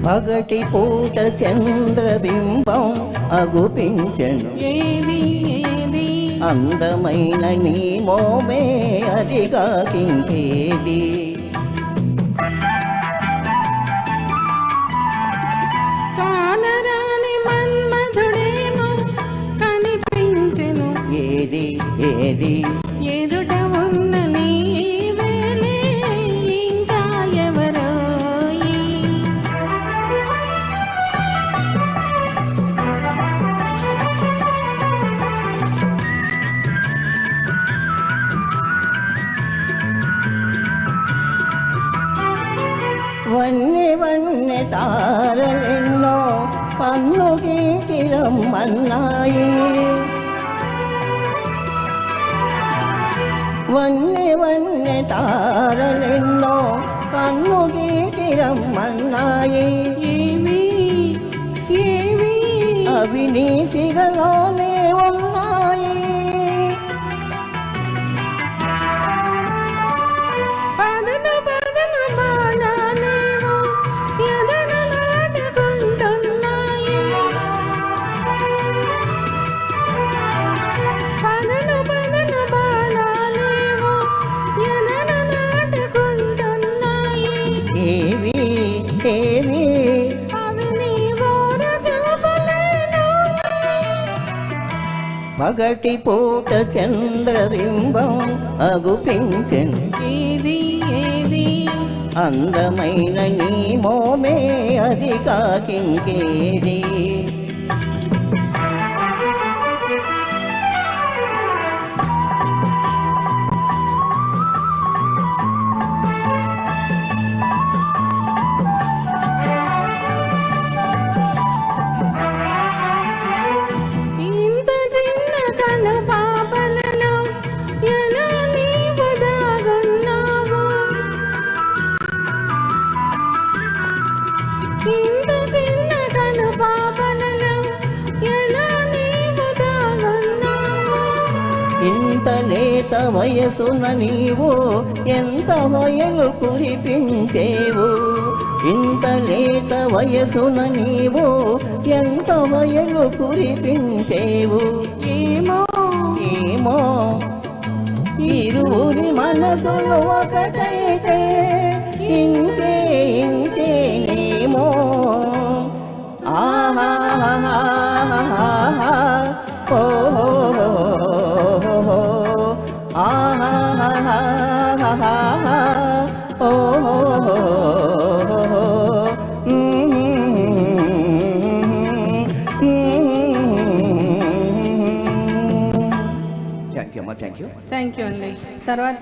పగటి పూట చంద్రబింబం అగుపించెను అందమైన నీ మోమే అదిగా కింకేది కానరాని మన్మధుడేమో కనిపించెను ఏది ఏది ఎదుట ఉన్న నీవేలే ఇంకా ఎవరోయి వన్నె వన్నె తారలెన్నో పన్ను గీటిరమ్మన్నాయి వన్నె వన్నె తారలెన్నో కన్ను గీటిరమ్మన్నాయి ఏవి ఏవి అవి నీ సిగలోనే ఉన్నాయి పదను పదను బాణాలేమో ఎదను నాటుకుంటున్నాయి పదను పదను బాణాలేమో ఎదను నాటుకుంటున్నాయి ఏవి ఏవి అవి నీ ఓర చూపలేను పగటి పూట చంద్రబింబం అగుపించెను ఏది ఏది అందమైన నీ మోమే అది కాకింకేది ఇంత చిన్న కను పాపలలో ఎలా నీవు దాగున్నావు ఇంత చిన్న కను పాపలలో ఎలా నీవు దాగున్నావు ఇంత లేత వయసున నీవు ఎంత వయలు కురిపించేవు ఇంత లేత వయసున నీవు ఎంత వయలు కురిపించేవు ఏమో ఏమో ఇరువురి మనసులు ఒకటైతే ఇంకే ఇంకేనేమో ఆహాహాహాహా ఓహో ఆహాహాహాహా ఓహో థ్యాంక్ యూ అమ్మా థ్యాంక్ యూ థ్యాంక్ యూ అండి తర్వాత